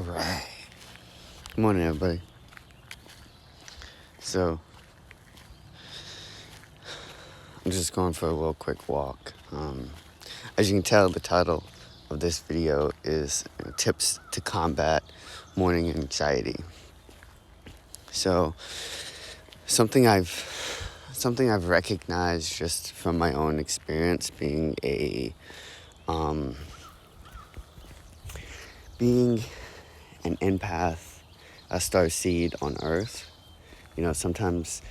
Alright. Good morning, everybody. So, I'm just going for a little quick walk. As you can tell, the title of this video is Tips to Combat Morning Anxiety. So, something I've recognized just from my own experience being being an empath, a starseed on Earth. You know, sometimes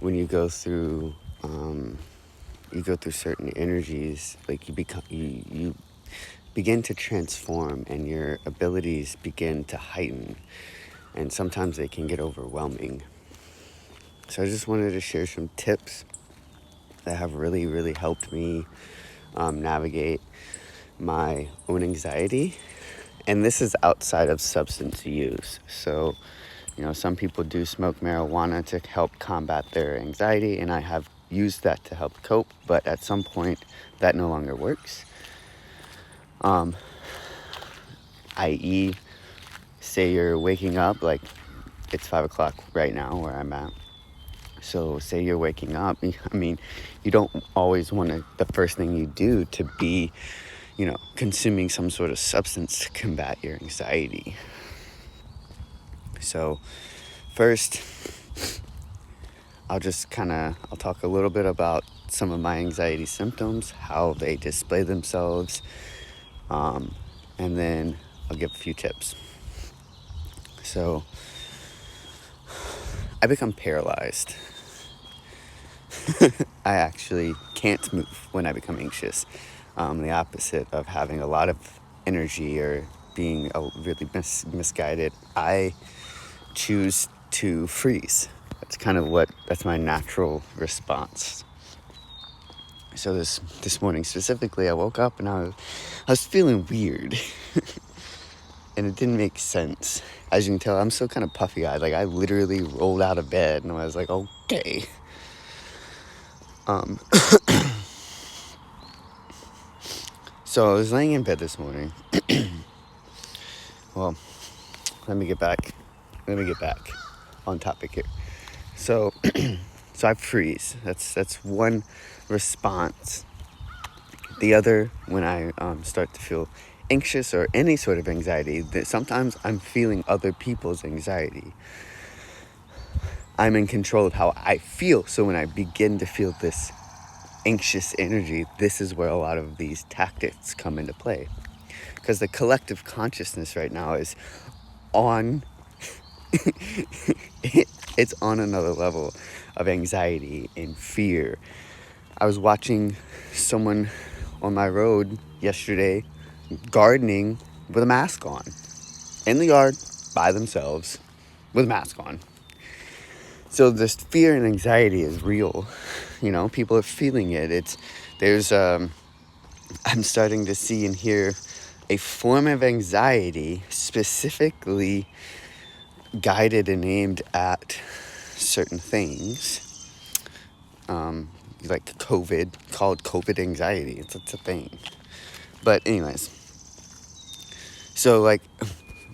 when you go through certain energies, like you begin to transform and your abilities begin to heighten, and sometimes they can get overwhelming. So I just wanted to share some tips that have really, really helped me navigate my own anxiety. And this is outside of substance use. So, you know, some people do smoke marijuana to help combat their anxiety, and I have used that to help cope, but at some point that no longer works. I.e., say you're waking up, like it's 5 o'clock right now where I'm at. So say you're waking up, I mean, you don't always want to, the first thing you do to be, you know, consuming some sort of substance to combat your anxiety. So first, I'll talk a little bit about some of my anxiety symptoms, how they display themselves, and then I'll give a few tips. So I become paralyzed. I actually can't move when I become anxious. The opposite of having a lot of energy or being really misguided. I choose to freeze. That's my natural response. So this morning specifically, I woke up and I was feeling weird. And it didn't make sense. As you can tell, I'm still kind of puffy-eyed. Like, I literally rolled out of bed and I was like, okay. So I was laying in bed this morning. Well, let me get back on topic here. So I freeze. That's one response. The other, when I start to feel anxious or any sort of anxiety, that sometimes I'm feeling other people's anxiety. I'm in control of how I feel. So when I begin to feel this anxious energy, this is where a lot of these tactics come into play. Because the collective consciousness right now is on it's on another level of anxiety and fear. I was watching someone on my road yesterday gardening with a mask on in the yard by themselves with a mask on. So this fear and anxiety is real. You know, people are feeling it. I'm starting to see and hear a form of anxiety specifically guided and aimed at certain things, like COVID, called COVID anxiety. It's a thing. But anyways, so like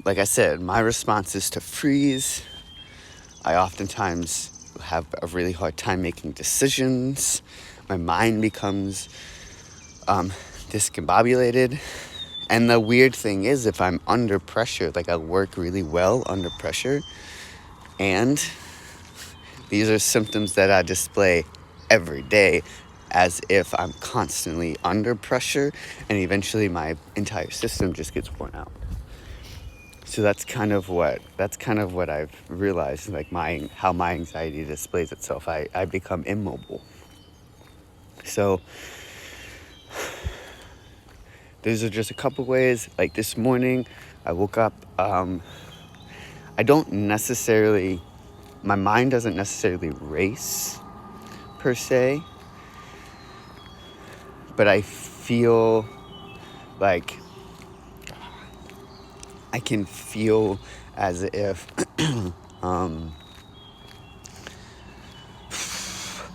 I said, my response is to freeze. I oftentimes have a really hard time making decisions. My mind becomes discombobulated. And the weird thing is, if I'm under pressure, like I work really well under pressure, and these are symptoms that I display every day as if I'm constantly under pressure, and eventually my entire system just gets worn out. So that's kind of what I've realized, like how my anxiety displays itself. I become immobile. So those are just a couple ways. Like this morning, I woke up. My mind doesn't necessarily race per se, but I feel like I can feel as if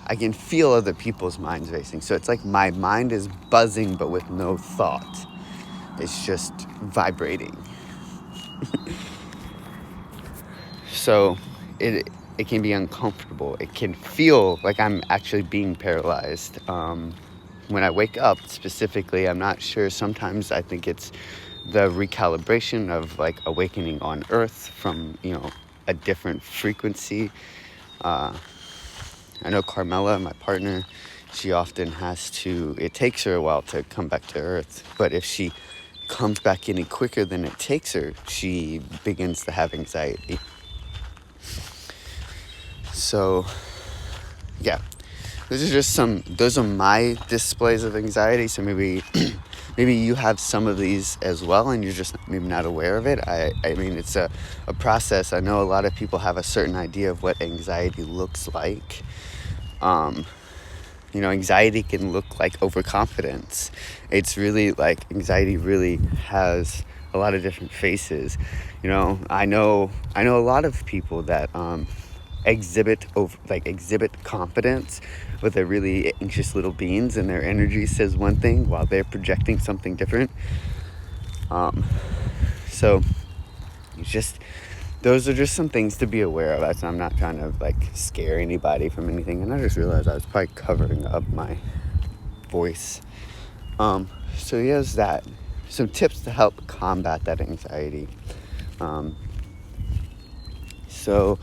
I can feel other people's minds racing. So it's like my mind is buzzing, but with no thought. It's just vibrating. So it can be uncomfortable. It can feel like I'm actually being paralyzed. When I wake up specifically, I'm not sure. Sometimes I think it's the recalibration of like awakening on Earth from, a different frequency. I know Carmela, my partner, she often it takes her a while to come back to Earth, but if she comes back any quicker than it takes her, she begins to have anxiety. So, yeah, those are my displays of anxiety. So maybe you have some of these as well and you're just maybe not aware of it. I mean, it's a process. I know a lot of people have a certain idea of what anxiety looks like. Anxiety can look like overconfidence. It's really like anxiety really has a lot of different faces. I know a lot of people that exhibit confidence, but they're really anxious little beings, and their energy says one thing while they're projecting something different. So those are just some things to be aware of. I'm not trying to scare anybody from anything, and I just realized I was probably covering up my voice. So here's that. Some tips to help combat that anxiety. So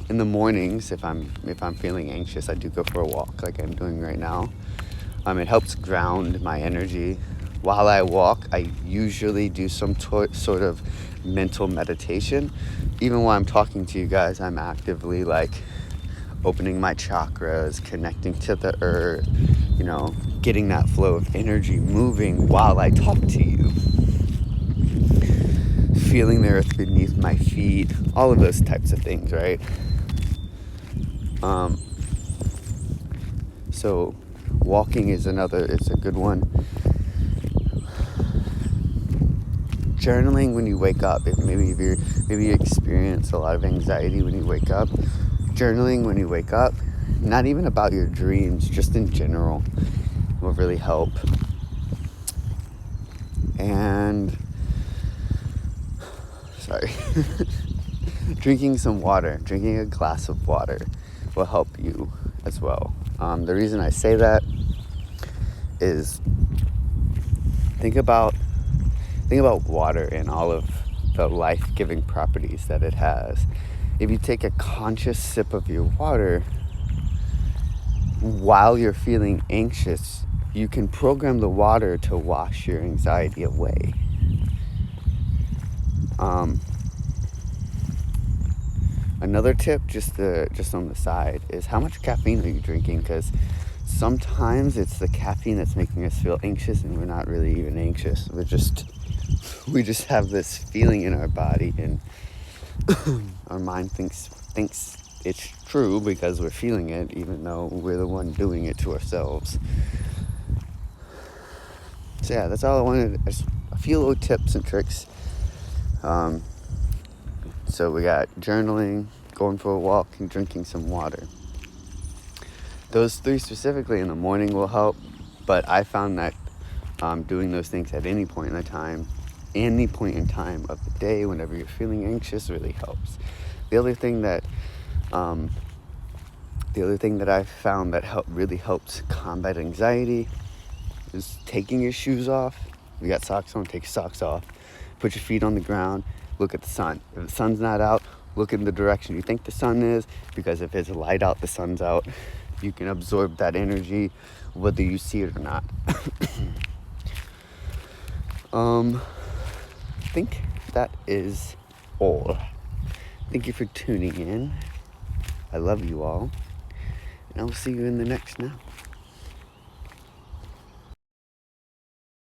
in the mornings, if I'm feeling anxious, I do go for a walk like I'm doing right now. It helps ground my energy. While I walk, I usually do some sort of mental meditation. Even while I'm talking to you guys, I'm actively opening my chakras, connecting to the earth, getting that flow of energy moving while I talk to you. Feeling the earth beneath my feet, all of those types of things, right? So walking it's a good one. Journaling when you wake up, maybe you experience a lot of anxiety when you wake up. Journaling when you wake up, not even about your dreams, just in general, will really help. And drinking a glass of water will help you as well. The reason I say that is think about water and all of the life-giving properties that it has. If you take a conscious sip of your water while you're feeling anxious, you can program the water to wash your anxiety away. Another tip, just on the side, is how much caffeine are you drinking? Because sometimes it's the caffeine that's making us feel anxious, and we're not really even anxious. We just have this feeling in our body, and our mind thinks it's true because we're feeling it, even though we're the one doing it to ourselves. So yeah, that's all I wanted. Just a few little tips and tricks. So we got journaling, going for a walk, and drinking some water. Those three specifically in the morning will help, but I found that doing those things at any point in time of the day, whenever you're feeling anxious, really helps. The other thing that I found that really helps combat anxiety is taking your shoes off. You got socks on, take your socks off. Put your feet on the ground. Look at the sun. If the sun's not out, look in the direction you think the sun is, because if it's light out, the sun's out. You can absorb that energy whether you see it or not. I think that is all. Thank you for tuning in. I love you all. And I'll see you in the next now.